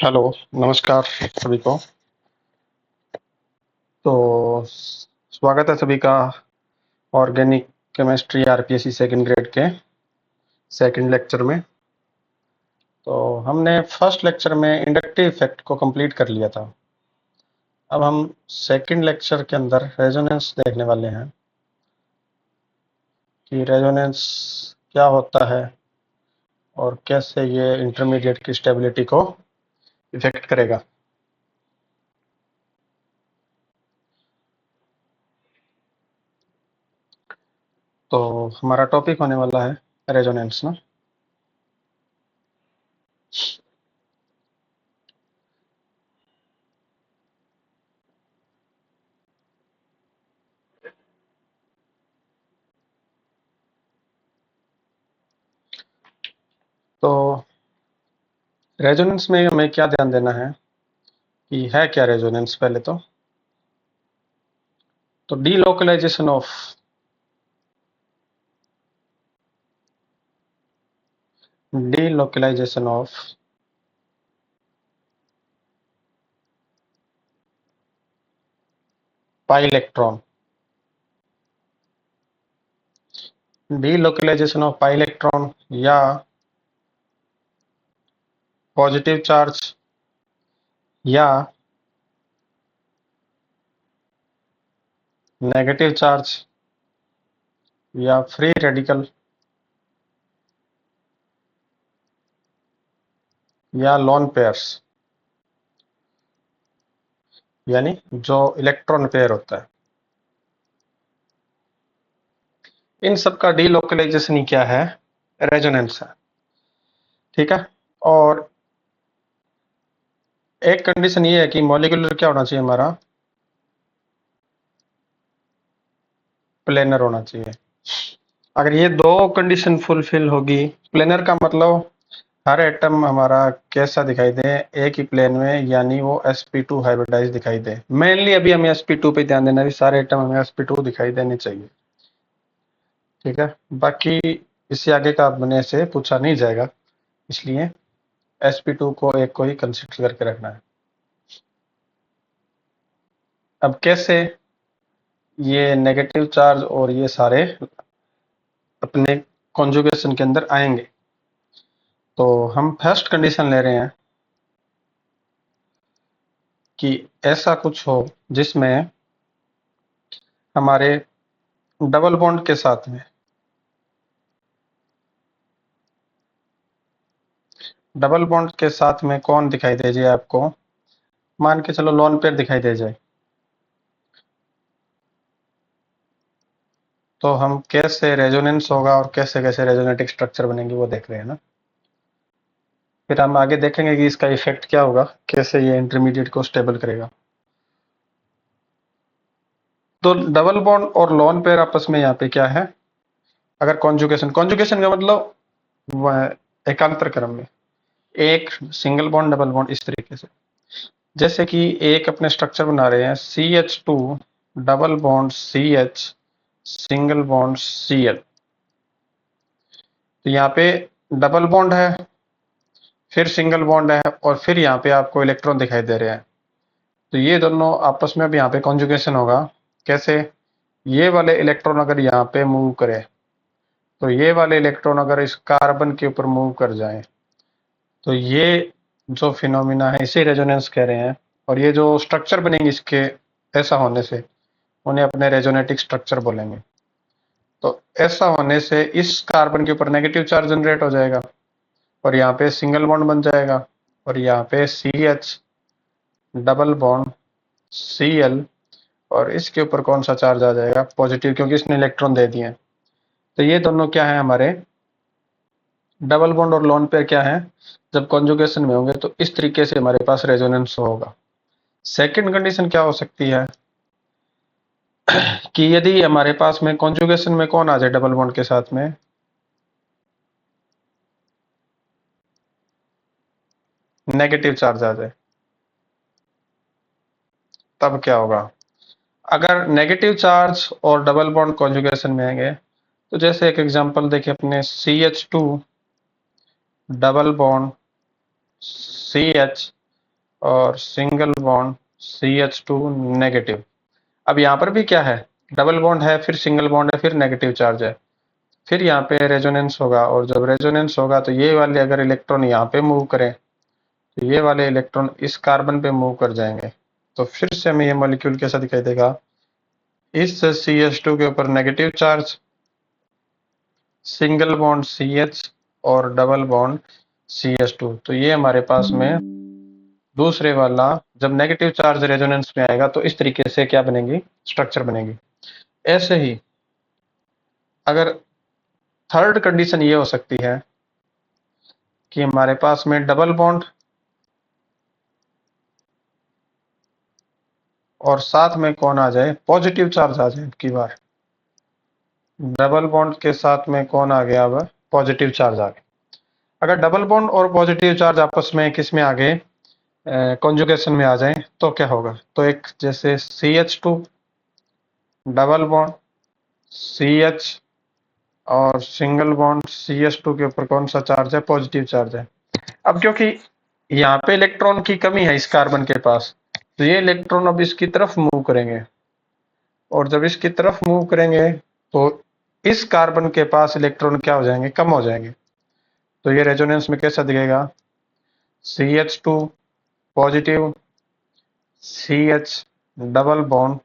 Hello, नमस्कार सभी को। तो स्वागत है सभी का organic chemistry RPSC second grade के सेकंड लेक्चर में। तो हमने फर्स्ट लेक्चर में इंडक्टिव इफेक्ट को कंप्लीट कर लिया था। अब हम सेकंड लेक्चर के अंदर रेजोनेंस देखने वाले हैं कि रेजोनेंस क्या होता है और कैसे ये इंटरमीडिएट की स्टेबिलिटी को इफेक्ट करेगा। तो हमारा टॉपिक होने वाला है रेजोनेंस ना। तो रेजोनेंस में हमें क्या ध्यान देना है कि है क्या रेजोनेंस। पहले तो delocalisation of pi electron, delocalisation of pi electron या पॉजिटिव चार्ज या नेगेटिव चार्ज या फ्री रेडिकल या लोन पेयर्स, यानी जो इलेक्ट्रॉन पेयर होता है, इन सब का डीलोकलाइजेशन ही क्या है, रेजोनेंस है। ठीक है। और एक कंडीशन ये है कि मॉलिक्यूलर क्या होना चाहिए, हमारा प्लेनर होना चाहिए। अगर ये दो कंडीशन फुलफिल होगी, प्लेनर का मतलब हर एटम हमारा कैसा दिखाई दे, एक ही प्लेन में, यानी वो sp2 हाइब्रिडाइज दिखाई दे। मेनली अभी हमें sp2 पे ध्यान देना है, सारे एटम हमें sp2 दिखाई देने चाहिए। ठीक है। बाकी इससे आगे का अपने से पूछा नहीं जाएगा, इसलिए sp2 को एक को ही कंसिडर करके रखना है। अब कैसे ये नेगेटिव चार्ज और ये सारे अपने कॉन्जुगेशन के अंदर आएंगे, तो हम फर्स्ट कंडीशन ले रहे हैं कि ऐसा कुछ हो जिसमें हमारे डबल बॉन्ड के साथ में कौन दिखाई दे जाए आपको, मान के चलो लोन पेयर दिखाई दे जाए, तो हम कैसे रेजोनेंस होगा और कैसे कैसे रेजोनेटिक स्ट्रक्चर बनेंगे वो देख रहे हैं ना। फिर हम आगे देखेंगे कि इसका इफेक्ट क्या होगा, कैसे ये इंटरमीडिएट को स्टेबल करेगा। तो डबल बॉन्ड और लोन पेयर आपस में यहाँ पे क्या है, अगर कॉन्जुगेशन का मतलब एकांतर क्रम में एक सिंगल बॉन्ड डबल बॉन्ड इस तरीके से, जैसे कि एक अपने स्ट्रक्चर बना रहे हैं CH2 double bond CH single bond Cl। तो यहाँ पे डबल बॉन्ड है, फिर सिंगल बॉन्ड है, और फिर यहाँ पे आपको इलेक्ट्रॉन दिखाई दे रहे हैं। तो ये दोनों आपस में अब यहाँ पे कॉन्जुगेशन होगा। कैसे, ये वाले इलेक्ट्रॉन अगर यहाँ पे मूव करे, तो ये वाले इलेक्ट्रॉन अगर इस कार्बन के ऊपर मूव कर जाए, तो ये जो फिनोमिना है इसे रेजोनेंस कह रहे हैं। और ये जो स्ट्रक्चर बनेंगे इसके ऐसा होने से, उन्हें अपने रेजोनेटिक स्ट्रक्चर बोलेंगे। तो ऐसा होने से इस कार्बन के ऊपर नेगेटिव चार्ज जनरेट हो जाएगा, और यहाँ पे सिंगल बॉन्ड बन जाएगा, और यहाँ पे CH डबल बॉन्ड Cl, और इसके ऊपर कौन सा चार्ज आ जाएगा, पॉजिटिव, क्योंकि इसने इलेक्ट्रॉन दे दिए। तो ये दोनों क्या है, हमारे डबल बॉन्ड और लोन पेयर क्या है, जब कॉन्जुगेशन में होंगे तो इस तरीके से हमारे पास रेजोनेंस होगा। सेकंड कंडीशन क्या हो सकती है कि यदि हमारे पास में कॉन्जुगेशन में कौन आ जाए डबल बॉन्ड के साथ में, नेगेटिव चार्ज आ जाए, तब क्या होगा। अगर नेगेटिव चार्ज और डबल बॉन्ड कॉन्जुगेशन में आएंगे, तो जैसे एक एग्जांपल देखिए अपने CH2 डबल बॉन्ड CH और सिंगल बॉन्ड CH2 नेगेटिव। अब यहाँ पर भी क्या है, डबल बॉन्ड है, फिर सिंगल बॉन्ड है, फिर नेगेटिव चार्ज है, फिर यहाँ पे रेजोनेंस होगा, और जब रेजोनेंस होगा तो ये वाले अगर इलेक्ट्रॉन यहाँ पे मूव करें तो ये वाले इलेक्ट्रॉन इस कार्बन पे मूव कर जाएंगे। तो फिर से हमें ये मॉलिक्यूल कैसा दिखाई देगा, इस CH2 के ऊपर negative charge, single bond CH और डबल बॉन्ड CH2। तो ये हमारे पास में दूसरे वाला जब नेगेटिव चार्ज रेजोनेंस में आएगा तो इस तरीके से क्या बनेगी, स्ट्रक्चर बनेगी। ऐसे ही अगर थर्ड कंडीशन ये हो सकती है कि हमारे पास में डबल बॉन्ड और साथ में कौन आ जाए, पॉजिटिव चार्ज आ जाए। की बार डबल बॉन्ड के साथ में कौन आ गया, अब पॉजिटिव चार्ज आ गया। अगर डबल बॉन्ड और पॉजिटिव चार्ज आपस में किस में आ गए, कॉन्जुगेशन में आ जाए तो क्या होगा, तो एक जैसे CH2 डबल बॉन्ड CH और सिंगल बॉन्ड CH2 के ऊपर कौन सा चार्ज है, पॉजिटिव चार्ज है। अब क्योंकि यहाँ पे इलेक्ट्रॉन की कमी है इस कार्बन के पास, तो ये इलेक्ट्रॉन अब इसकी तरफ मूव करेंगे, और जब इसकी तरफ मूव करेंगे तो इस कार्बन के पास इलेक्ट्रॉन क्या हो जाएंगे, कम हो जाएंगे। तो ये रेजोनेंस में कैसा दिखेगा, CH2 positive CH double bond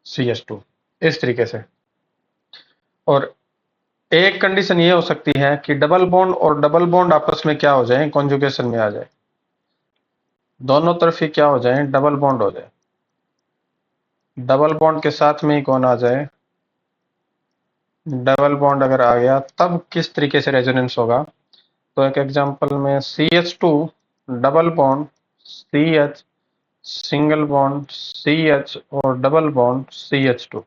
CH2 इस तरीके से। और एक कंडीशन ये हो सकती है कि डबल बॉन्ड और डबल बॉन्ड आपस में क्या हो जाए, कॉन्जुगेशन में आ जाए, दोनों तरफ ही क्या हो जाए, डबल बॉन्ड हो जाए। डबल बॉन्ड के साथ में ही कौन आ जाए, डबल बॉन्ड अगर आ गया तब किस तरीके से रेजोनेंस होगा। तो एक एग्जांपल में CH2 double bond CH single bond CH और डबल बॉन्ड CH2।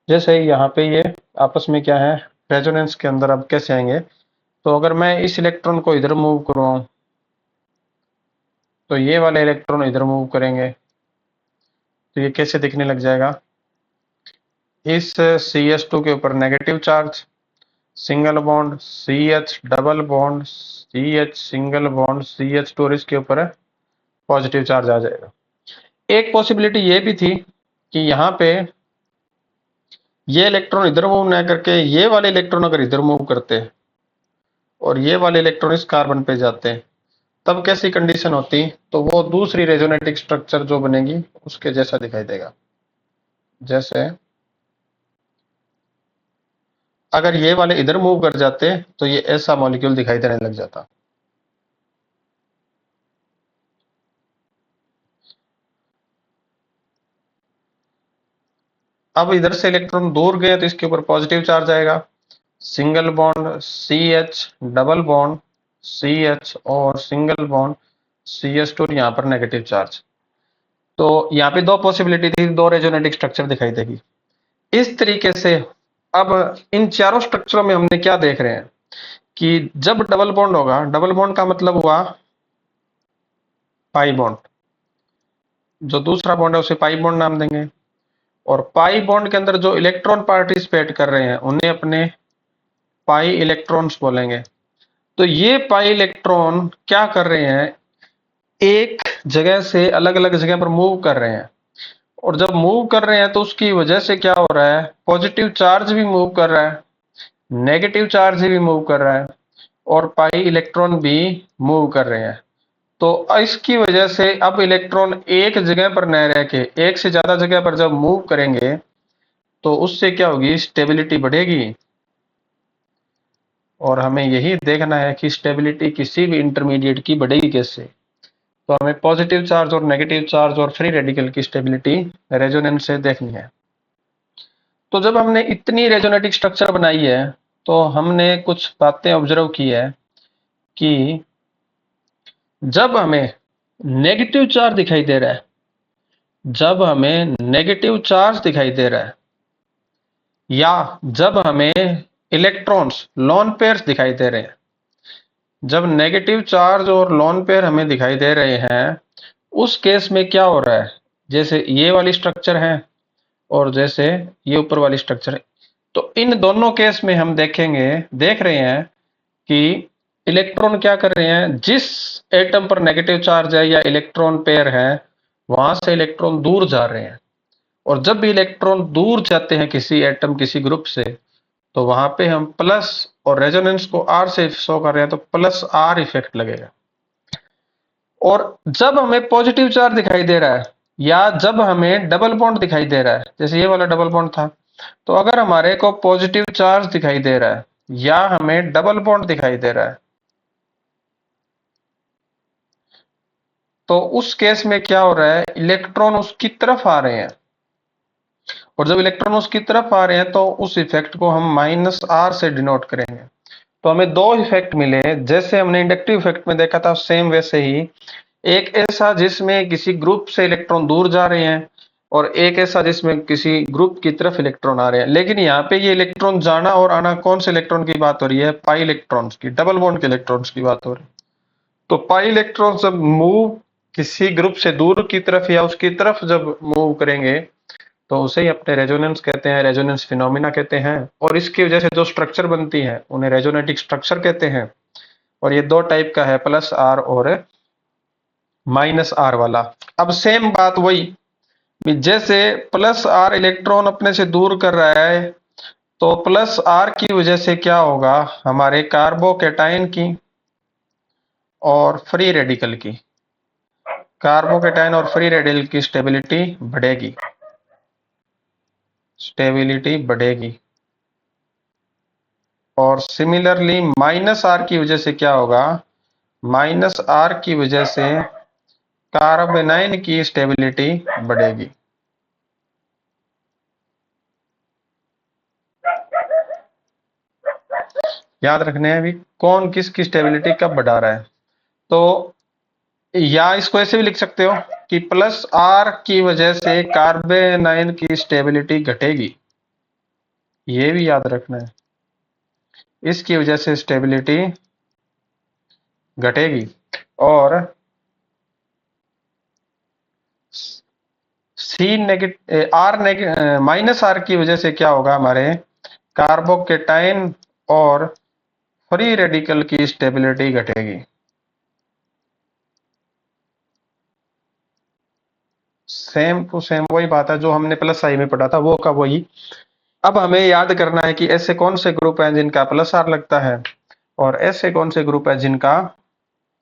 जैसे यहाँ पे ये आपस में क्या है, रेजोनेंस के अंदर अब कैसे आएंगे, तो अगर मैं इस इलेक्ट्रॉन को इधर मूव करूँ तो ये वाले इलेक्ट्रॉन इधर मूव करेंगे, तो ये कैसे दिखने लग जाएगा, इस CH2 के ऊपर negative charge, single bond CH double bond CH single bond CH2 और इसके ऊपर पॉजिटिव चार्ज आ जाएगा। एक पॉसिबिलिटी ये भी थी कि यहाँ पे ये इलेक्ट्रॉन इधर मूव ना करके ये वाले इलेक्ट्रॉन अगर इधर मूव करते और ये वाले इलेक्ट्रॉन इस कार्बन पे जाते, तब कैसी कंडीशन होती, तो वो दूसरी रेजोनेटिक स्ट्रक्चर जो बनेगी उसके जैसा दिखाई देगा। जैसे अगर ये वाले इधर मूव कर जाते तो ये ऐसा मॉलिक्यूल दिखाई देने लग जाता। अब इधर से इलेक्ट्रॉन दूर गए तो इसके ऊपर पॉजिटिव चार्ज आएगा, single bond CH double bond CH और सिंगल बॉन्ड CH2 यहाँ पर नेगेटिव चार्ज। तो यहाँ पे दो पॉसिबिलिटी थी, दो रेजोनेटिक स्ट्रक्चर दिखाई देगी इस तरीके से। अब इन चारों स्ट्रक्चरों में हमने क्या देख रहे हैं कि जब डबल बॉन्ड होगा, डबल बॉन्ड का मतलब हुआ पाई बॉन्ड, जो दूसरा बॉन्ड है उसे पाई बॉन्ड नाम देंगे, और पाई बॉन्ड के अंदर जो इलेक्ट्रॉन पार्टिसिपेट कर रहे हैं उन्हें अपने पाई इलेक्ट्रॉन्स बोलेंगे। तो ये पाई इलेक्ट्रॉन क्या कर रहे हैं, एक जगह से अलग अलग जगह पर मूव कर रहे हैं, और जब मूव कर रहे हैं तो उसकी वजह से क्या हो रहा है, पॉजिटिव चार्ज भी मूव कर रहा है, नेगेटिव चार्ज भी मूव कर रहा है, और पाई इलेक्ट्रॉन भी मूव कर रहे हैं। तो इसकी वजह से अब इलेक्ट्रॉन एक जगह पर न रह के एक से ज्यादा जगह पर जब मूव करेंगे तो उससे क्या होगी, स्टेबिलिटी बढ़ेगी। और हमें यही देखना है कि स्टेबिलिटी किसी भी इंटरमीडिएट की बढ़ेगी कैसे। तो हमें पॉजिटिव चार्ज और नेगेटिव चार्ज और फ्री रेडिकल की स्टेबिलिटी रेजोनेंस से देखनी है। तो जब हमने इतनी रेजोनेटिक स्ट्रक्चर बनाई है तो हमने कुछ बातें ऑब्जर्व की है कि जब हमें नेगेटिव चार्ज दिखाई दे रहा है, जब हमें नेगेटिव चार्ज दिखाई दे रहा है, या जब हमें इलेक्ट्रॉन्स लोन पेयर्स दिखाई दे रहे हैं, जब नेगेटिव चार्ज और लोन पेयर हमें दिखाई दे रहे हैं, उस केस में क्या हो रहा है, जैसे ये वाली स्ट्रक्चर है और जैसे ये ऊपर वाली स्ट्रक्चर है, तो इन दोनों केस में हम देख रहे हैं कि इलेक्ट्रॉन क्या कर रहे हैं, जिस एटम पर नेगेटिव चार्ज है या इलेक्ट्रॉन पेयर है वहां से इलेक्ट्रॉन दूर जा रहे हैं। और जब भी इलेक्ट्रॉन दूर जाते हैं किसी एटम किसी ग्रुप से, तो वहां पे हम प्लस, और रेजोनेंस को आर से शो कर रहे हैं तो प्लस आर इफेक्ट लगेगा। और जब हमें पॉजिटिव चार्ज दिखाई दे रहा है या जब हमें डबल बॉन्ड दिखाई दे रहा है, जैसे ये वाला डबल बॉन्ड था, तो अगर हमारे को पॉजिटिव चार्ज दिखाई दे रहा है या हमें डबल बॉन्ड दिखाई दे रहा है, तो उस केस में क्या हो रहा है, इलेक्ट्रॉन उसकी तरफ आ रहे हैं। और जब इलेक्ट्रॉन उसकी तरफ आ रहे हैं तो उस इफेक्ट को हम माइनस आर से डिनोट करेंगे। तो हमें दो इफेक्ट मिले, जैसे हमने इंडक्टिव इफेक्ट में देखा था सेम वैसे ही। एक ऐसा जिसमें किसी ग्रुप से इलेक्ट्रॉन दूर जा रहे हैं, और एक ऐसा जिसमें किसी ग्रुप की तरफ इलेक्ट्रॉन आ रहे हैं। लेकिन यहाँ पे ये इलेक्ट्रॉन जाना और आना, कौन से इलेक्ट्रॉन की बात हो रही है, पाई इलेक्ट्रॉन्स की, डबल बॉन्ड के इलेक्ट्रॉन्स की बात हो रही है। तो पाई इलेक्ट्रॉन जब मूव किसी ग्रुप से दूर की तरफ या उसकी तरफ जब मूव करेंगे, तो उसे ही अपने रेजोनेंस कहते हैं, रेजोनेंस फिनोमिना कहते हैं। और इसकी वजह से जो स्ट्रक्चर बनती है उन्हें रेजोनेटिक स्ट्रक्चर कहते हैं। और ये दो टाइप का है, प्लस आर और माइनस आर वाला। अब सेम बात वही, जैसे प्लस आर इलेक्ट्रॉन अपने से दूर कर रहा है, तो प्लस आर की वजह से क्या होगा, हमारे कार्बोकेटाइन की और फ्री रेडिकल की, कार्बोकेटाइन और फ्री रेडिकल की स्टेबिलिटी बढ़ेगी, स्टेबिलिटी बढ़ेगी। और सिमिलरली माइनस आर की वजह से क्या होगा, माइनस आर की वजह से कार्बेनाइन की स्टेबिलिटी बढ़ेगी। याद रखने हैं अभी कौन किसकी स्टेबिलिटी कब बढ़ा रहा है। तो या इसको ऐसे भी लिख सकते हो कि प्लस आर की वजह से कार्बेनाइन की स्टेबिलिटी घटेगी, ये भी याद रखना है, इसकी वजह से स्टेबिलिटी घटेगी। और सी नेगेटिव आर माइनस आर की वजह से क्या होगा, हमारे कार्बोकेटाइन और फ्री रेडिकल की स्टेबिलिटी घटेगी। सेम टू सेम वही बात है जो हमने प्लस आई में पढ़ा था, वो का वही। अब हमें याद करना है कि ऐसे कौन से ग्रुप हैं जिनका प्लस आर लगता है, और ऐसे कौन से ग्रुप है जिनका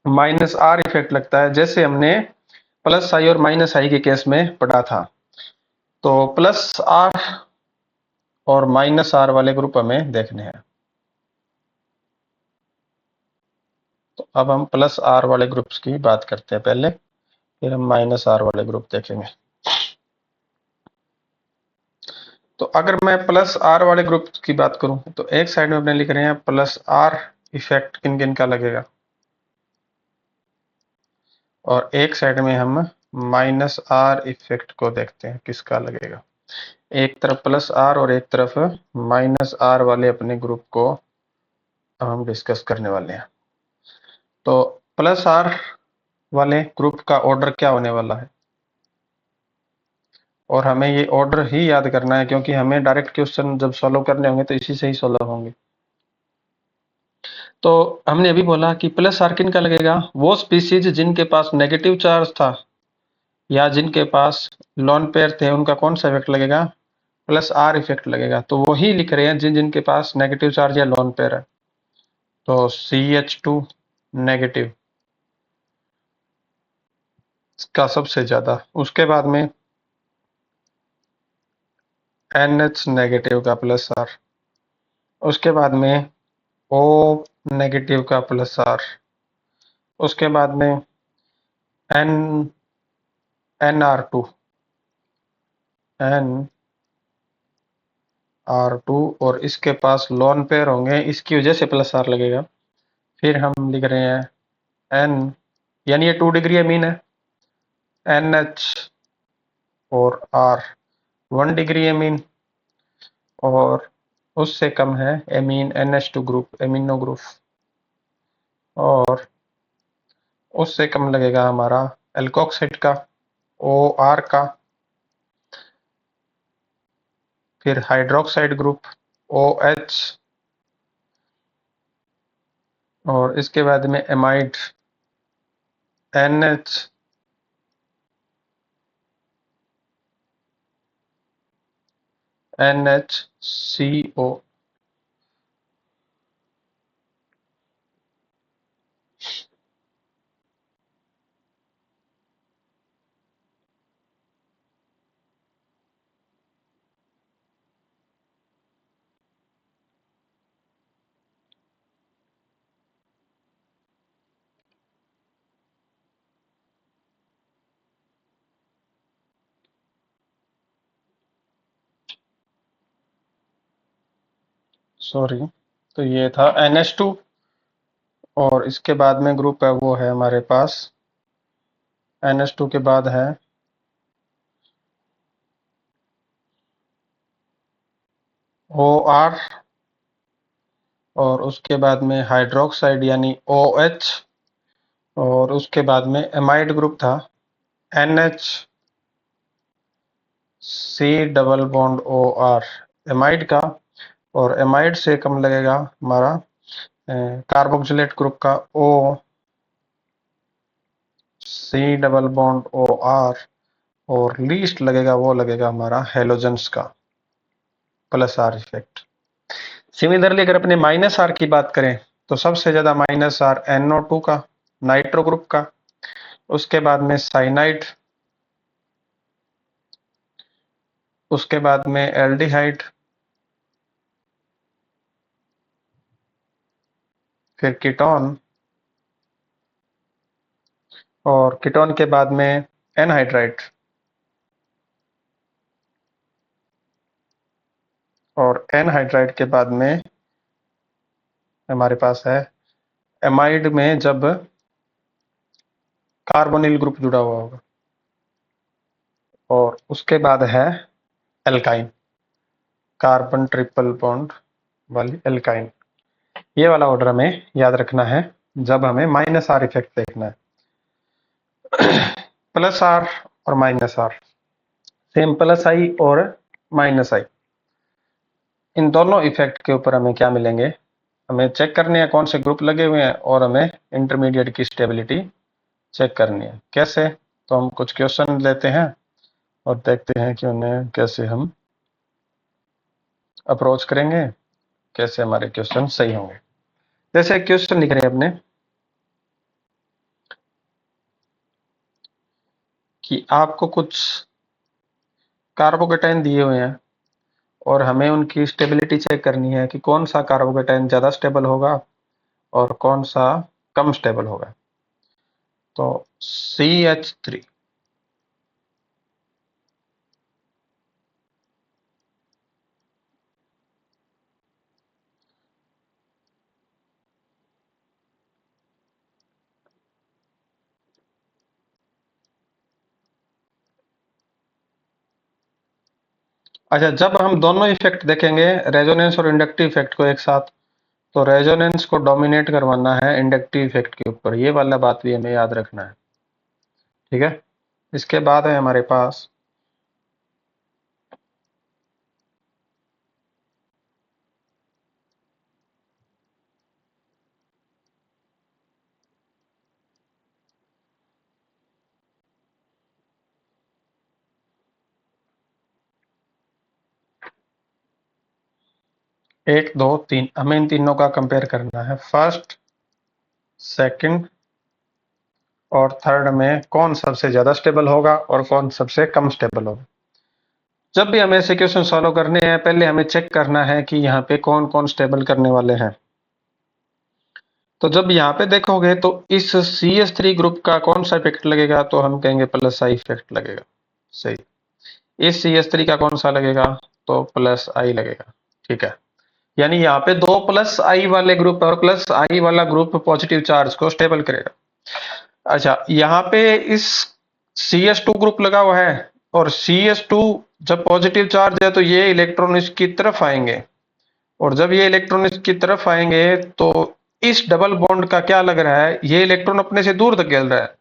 माइनस आर इफेक्ट लगता है, जैसे हमने प्लस आई और माइनस आई के केस में पढ़ा था। तो प्लस आर और माइनस आर वाले ग्रुप हमें देखने हैं। तो अब हम प्लस आर वाले ग्रुप्स की बात करते हैं पहले, फिर हम माइनस आर वाले ग्रुप देखेंगे। तो अगर मैं प्लस आर वाले ग्रुप की बात करूं, तो एक साइड में अपने लिख रहे हैं प्लस आर इफेक्ट किन किन का लगेगा, और एक साइड में हम माइनस आर इफेक्ट को देखते हैं किसका लगेगा। एक तरफ प्लस आर और एक तरफ माइनस आर वाले अपने ग्रुप को हम डिस्कस करने वाले हैं। तो प्लस आर वाले ग्रुप का ऑर्डर क्या होने वाला है, और हमें ये ऑर्डर ही याद करना है क्योंकि हमें डायरेक्ट क्वेश्चन जब सॉल्व करने होंगे तो इसी से ही सॉल्व होंगे। तो हमने अभी बोला कि प्लस आर किन का लगेगा, वो स्पीसीज जिनके पास नेगेटिव चार्ज था या जिनके पास लोन पेयर थे उनका कौन सा इफेक्ट लगेगा, प्लस आर इफेक्ट लगेगा। तो वो ही लिख रहे हैं जिन जिनके पास नेगेटिव चार्ज या लोन पेयर है। तो CH2 नेगेटिव का सबसे ज्यादा, उसके बाद में NH नेगेटिव का प्लस आर, उसके बाद में O नेगेटिव का प्लस आर, उसके बाद में N NR2 NR2, और इसके पास लोन पेयर होंगे, इसकी वजह से प्लस आर लगेगा। फिर हम लिख रहे हैं N, यानी ये 2 डिग्री अमीन है, NH और R 1 डिग्री अमीन, और उससे कम है amine NH2 group, amino group, और उससे कम लगेगा हमारा एल्कोक्साइड का, OR का। फिर हाइड्रोक्साइड ग्रुप OH, और इसके बाद में एमाइड NH NHCO। सॉरी, तो ये था NH2। और इसके बाद में ग्रुप है वो है हमारे पास NH2 के बाद है OR, और उसके बाद में हाइड्रोक्साइड यानी OH, और उसके बाद में एमाइड ग्रुप था NH C double bond OR amide का। और एमाइड से कम लगेगा हमारा कार्बोक्सिलेट ग्रुप का O C double bond OR, और लीस्ट लगेगा वो लगेगा हमारा हेलोजेंस का प्लस R इफेक्ट। सिमिलरली अगर अपने माइनस R की बात करें तो सबसे ज्यादा माइनस R NO2 का, नाइट्रो ग्रुप का, उसके बाद में साइनाइड, उसके बाद में एल्डिहाइड, फिर कीटोन, और कीटोन के बाद में एनहाइड्राइड, और एनहाइड्राइड के बाद में हमारे पास है एमाइड में जब कार्बोनिल ग्रुप जुड़ा हुआ होगा, और उसके बाद है एल्काइन, कार्बन ट्रिपल बॉन्ड वाली एल्काइन। ये वाला ऑर्डर हमें याद रखना है जब हमें माइनस R इफेक्ट देखना है। प्लस R और minus R same, plus I और माइनस I, इन दोनों इफेक्ट के ऊपर हमें क्या मिलेंगे, हमें चेक करने हैं कौन से ग्रुप लगे हुए हैं, और हमें इंटरमीडिएट की स्टेबिलिटी चेक करनी है। कैसे? तो हम कुछ क्वेश्चन लेते हैं और देखते हैं कि उन्हें कैसे हम अप्रोच करेंगे, कैसे हमारे क्वेश्चन सही होंगे। जैसे क्वेश्चन लिख रहे हैं अपने कि आपको कुछ कार्बोकेटाइन दिए हुए हैं और हमें उनकी स्टेबिलिटी चेक करनी है कि कौन सा कार्बोकेटाइन ज़्यादा स्टेबल होगा और कौन सा कम स्टेबल होगा। तो CH3, अच्छा जब हम दोनों इफेक्ट देखेंगे रेजोनेंस और इंडक्टिव इफेक्ट को एक साथ, तो रेजोनेंस को डोमिनेट करवाना है इंडक्टिव इफेक्ट के ऊपर, ये वाला बात भी हमें याद रखना है। ठीक है, इसके बाद है हमारे पास एक दो तीन, हमें इन तीनों का कंपेयर करना है। फर्स्ट, सेकंड और थर्ड में कौन सबसे ज्यादा स्टेबल होगा और कौन सबसे कम स्टेबल होगा। जब भी हमें ऐसे क्वेश्चन सॉल्व करने हैं पहले हमें चेक करना है कि यहाँ पे कौन कौन स्टेबल करने वाले हैं। तो जब यहाँ पे देखोगे तो इस CH3 ग्रुप का कौन सा इफेक्ट लगेगा, तो हम कहेंगे प्लस I इफेक्ट लगेगा। सही। इस CH3 का कौन सा लगेगा, तो प्लस I लगेगा। ठीक है, यानी यहाँ पे दो प्लस I वाले ग्रुप और प्लस I वाला ग्रुप पॉजिटिव चार्ज को स्टेबल करेगा। अच्छा, यहाँ पे इस CH2 ग्रुप लगा हुआ है और CH2 जब पॉजिटिव चार्ज है तो ये इलेक्ट्रॉन इसकी तरफ आएंगे, और जब ये इलेक्ट्रॉन इसकी तरफ आएंगे तो इस डबल बॉन्ड का क्या लग रहा है, ये इलेक्ट्रॉन अपने से दूर धकेल रहा है।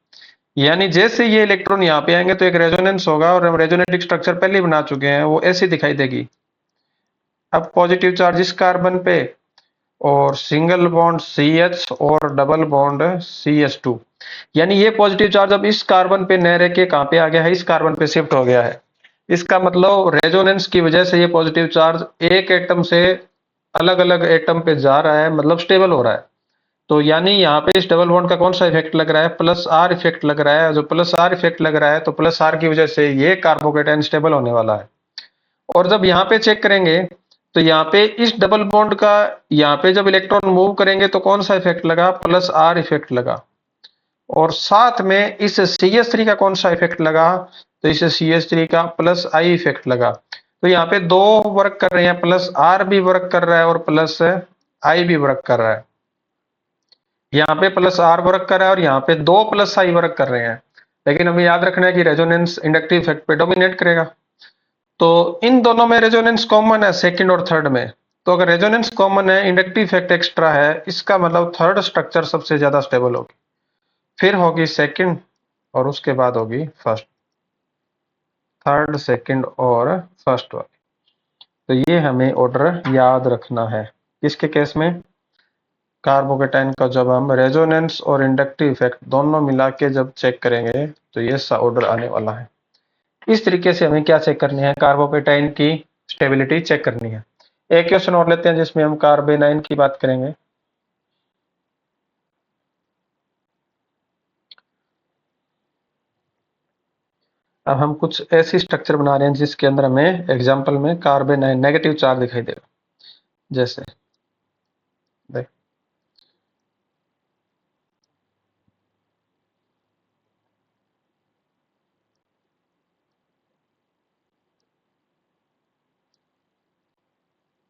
यानी जैसे ये इलेक्ट्रॉन यहाँ पे आएंगे तो एक रेजोनेंस होगा, और हम रेजोनेटिक स्ट्रक्चर पहले ही बना चुके हैं, वो ऐसी दिखाई देगी। अब पॉजिटिव चार्ज इस कार्बन पे और सिंगल बॉन्ड CH और डबल बॉन्ड CH2। यानी ये पॉजिटिव चार्ज अब इस कार्बन पे न रह के कहाँ पे आ गया है, इस कार्बन पे शिफ्ट हो गया है। इसका मतलब रेजोनेंस की वजह से ये पॉजिटिव चार्ज एक एटम से अलग अलग एटम पे जा रहा है, मतलब स्टेबल हो रहा है। तो यानी यहाँ पे इस डबल बॉन्ड का कौन सा इफेक्ट लग रहा है, प्लस आर इफेक्ट लग रहा है। जो प्लस आर इफेक्ट लग रहा है तो प्लस आर की वजह से ये कार्बोकेटाइन स्टेबल होने वाला है। और जब यहाँ पे चेक करेंगे तो यहाँ पे इस डबल बॉन्ड का यहाँ पे जब इलेक्ट्रॉन मूव करेंगे तो कौन सा इफेक्ट लगा, प्लस आर इफेक्ट लगा। और साथ में इस CH3 का कौन सा इफेक्ट लगा, तो इस CH3 का प्लस आई इफेक्ट लगा। तो यहाँ पे दो वर्क कर रहे हैं, प्लस आर भी वर्क कर रहा है और प्लस आई भी वर्क कर रहा है। यहाँ पे प्लस आर वर्क कर रहा है और यहाँ पे दो प्लस आई वर्क कर रहे हैं। लेकिन हमें याद रखना है कि रेजोनेंस इंडक्टिव इफेक्ट पे डोमिनेट करेगा। तो इन दोनों में रेजोनेंस कॉमन है, सेकंड और थर्ड में। तो अगर रेजोनेंस कॉमन है, इंडक्टिव इफेक्ट एक्स्ट्रा है, इसका मतलब थर्ड स्ट्रक्चर सबसे ज्यादा स्टेबल होगी, फिर होगी सेकंड और उसके बाद होगी फर्स्ट। थर्ड, सेकंड और फर्स्ट वाली। तो ये हमें ऑर्डर याद रखना है। किसके केस में, कार्बोकेटाइन का जब हम रेजोनेंस और इंडक्टिव इफेक्ट दोनों मिला के जब चेक करेंगे तो ये सा ऑर्डर आने वाला है। इस तरीके से हमें क्या चेक करनी है, कार्बोकेटाइन की स्टेबिलिटी चेक करनी है। एक क्वेश्चन और लेते हैं जिसमें हम कार्बेनाइन की बात करेंगे। अब हम कुछ ऐसी स्ट्रक्चर बना रहे हैं जिसके अंदर हमें एग्जांपल में कार्बेनाइन नेगेटिव चार्ज दिखाई देगा। जैसे देख,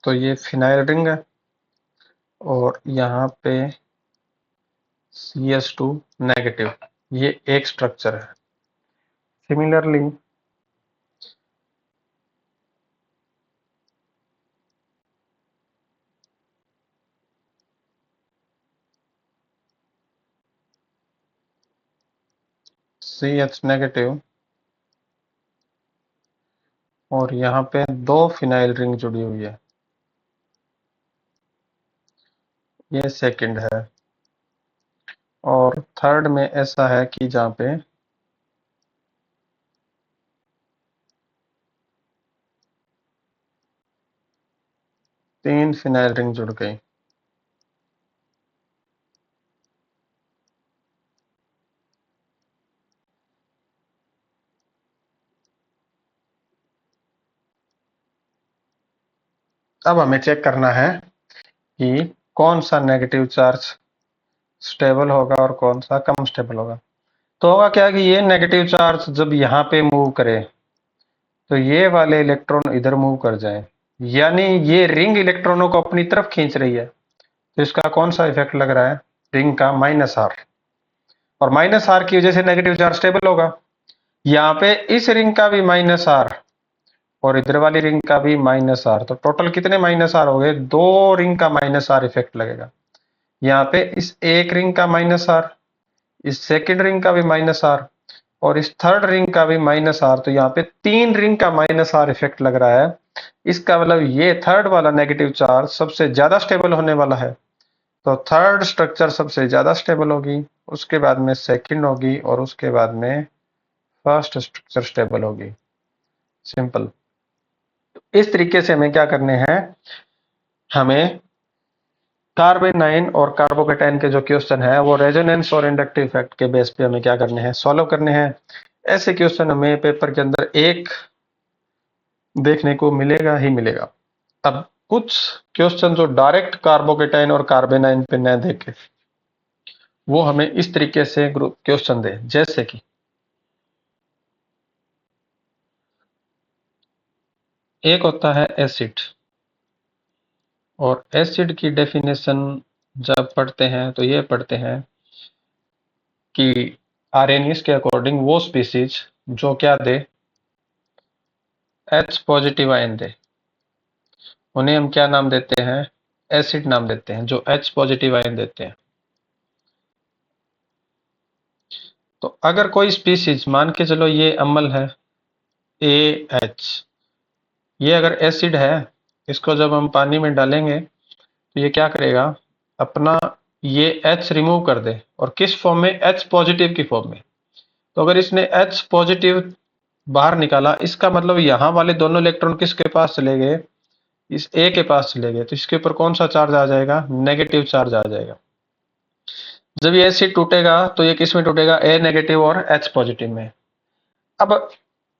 तो ये फिनाइल रिंग है और यहाँ पे CH2 नेगेटिव, ये एक स्ट्रक्चर है। सिमिलरली CH नेगेटिव और यहाँ पे दो फिनाइल रिंग जुड़ी हुई है, ये सेकंड है। और थर्ड में ऐसा है कि जहाँ पे तीन फिनाइल रिंग जुड़ गई। अब हमें चेक करना है कि कौन सा नेगेटिव चार्ज स्टेबल होगा और कौन सा कम स्टेबल होगा। तो होगा क्या कि ये नेगेटिव चार्ज जब यहाँ पे मूव करे तो ये वाले इलेक्ट्रॉन इधर मूव कर जाए, यानी ये रिंग इलेक्ट्रॉनों को अपनी तरफ खींच रही है। तो इसका कौन सा इफेक्ट लग रहा है, रिंग का माइनस आर। और माइनस आर की वजह से नेगेटिव चार्ज स्टेबल होगा। यहाँ पे इस रिंग का भी माइनस आर और इधर वाली रिंग का भी माइनस आर, तो टोटल कितने माइनस आर हो गए, दो रिंग का माइनस आर इफेक्ट लगेगा। यहाँ पे इस एक रिंग का माइनस आर, इस सेकेंड रिंग का भी माइनस आर और इस थर्ड रिंग का भी माइनस आर। तो यहाँ पे तीन रिंग का माइनस आर इफेक्ट लग रहा है। इसका मतलब ये थर्ड वाला नेगेटिव चार्ज सबसे ज्यादा स्टेबल होने वाला है। तो थर्ड स्ट्रक्चर सबसे ज्यादा स्टेबल होगी, उसके बाद में सेकंड होगी और उसके बाद में फर्स्ट स्ट्रक्चर स्टेबल होगी। सिंपल। इस तरीके से हमें क्या करने हैं, हमें कार्बेनाइन और कार्बोकेटाइन के जो क्वेश्चन है वो रेजोनेंस और इंडक्टिव इफेक्ट के बेस पे हमें क्या करने हैं, सॉल्व करने हैं। ऐसे क्वेश्चन हमें पेपर के अंदर एक देखने को मिलेगा ही मिलेगा। अब कुछ क्वेश्चन जो डायरेक्ट कार्बोकेटाइन और कार्बेनाइन पे न देखे वो हमें इस तरीके से क्वेश्चन दे, जैसे कि एक होता है एसिड, और एसिड की डेफिनेशन जब पढ़ते हैं तो ये पढ़ते हैं कि आर्हेनियस के अकॉर्डिंग वो स्पीसीज जो क्या दे, H पॉजिटिव आयन दे, उन्हें हम क्या नाम देते हैं, एसिड नाम देते हैं, जो H पॉजिटिव आयन देते हैं। तो अगर कोई स्पीसीज, मान के चलो ये अम्ल है AH, ये अगर एसिड है, इसको जब हम पानी में डालेंगे तो ये क्या करेगा, अपना ये H रिमूव कर दे, और किस फॉर्म में, H पॉजिटिव की फॉर्म में। तो अगर इसने H पॉजिटिव बाहर निकाला, इसका मतलब यहाँ वाले दोनों इलेक्ट्रॉन किसके पास चले गए, इस A के पास चले गए, तो इसके ऊपर कौन सा चार्ज आ जाएगा, नेगेटिव चार्ज आ जाएगा। जब ये एसिड टूटेगा तो ये किस में टूटेगा, A नेगेटिव और H पॉजिटिव में। अब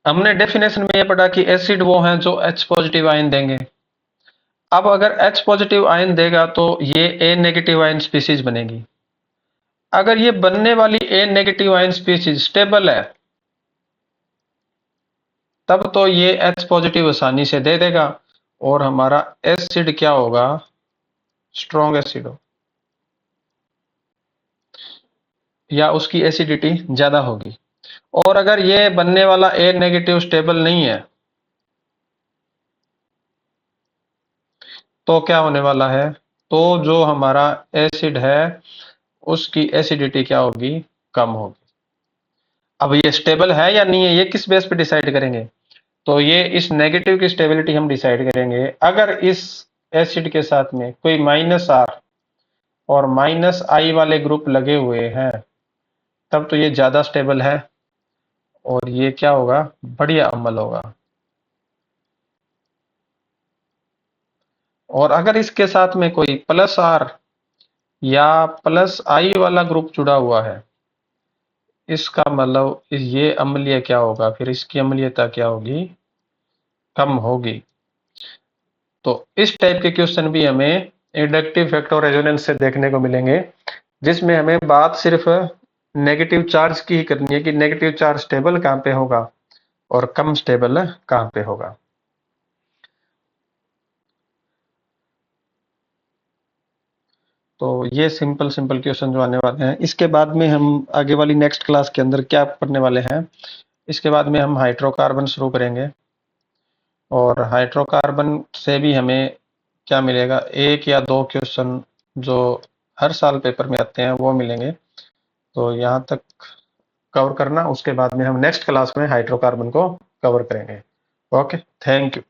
हमने डेफिनेशन में ये पढ़ा कि एसिड वो हैं जो H पॉजिटिव आयन देंगे। अब अगर H पॉजिटिव आयन देगा तो ये A नेगेटिव आयन स्पीसीज बनेगी। अगर ये बनने वाली A negative ion species stable है, तब तो ये H पॉजिटिव आसानी से दे देगा, और हमारा एसिड क्या होगा, स्ट्रॉन्ग एसिड हो, या उसकी एसिडिटी ज्यादा होगी। और अगर ये बनने वाला A नेगेटिव स्टेबल नहीं है, तो क्या होने वाला है, तो जो हमारा एसिड है उसकी एसिडिटी क्या होगी, कम होगी। अब ये स्टेबल है या नहीं है, ये किस बेस पे डिसाइड करेंगे, तो ये इस नेगेटिव की स्टेबिलिटी हम डिसाइड करेंगे। अगर इस एसिड के साथ में कोई -R और -I वाले ग्रुप लगे हुए हैं, तब तो ये ज्यादा स्टेबल है, और ये क्या होगा, बढ़िया अम्ल होगा। और अगर इसके साथ में कोई +R या +I वाला ग्रुप जुड़ा हुआ है, इसका मतलब ये अम्लीय क्या होगा, फिर इसकी अम्लीयता क्या होगी, कम होगी। तो इस टाइप के क्वेश्चन भी हमें इंडक्टिव इफेक्ट और रेजोनेंस से देखने को मिलेंगे, जिसमें हमें बात सिर्फ नेगेटिव चार्ज की ही करनी है कि नेगेटिव चार्ज स्टेबल कहाँ पे होगा और कम स्टेबल कहाँ पे होगा। तो ये सिंपल सिंपल क्वेश्चन जो आने वाले हैं, इसके बाद में हम आगे वाली नेक्स्ट क्लास के अंदर क्या पढ़ने वाले हैं, इसके बाद में हम हाइड्रोकार्बन शुरू करेंगे। और हाइड्रोकार्बन से भी हमें क्या मिलेगा, एक या दो क्वेश्चन जो हर साल पेपर में आते हैं वो मिलेंगे। तो यहाँ तक कवर करना, उसके बाद में हम नेक्स्ट क्लास में हाइड्रोकार्बन को कवर करेंगे। Okay, thank you.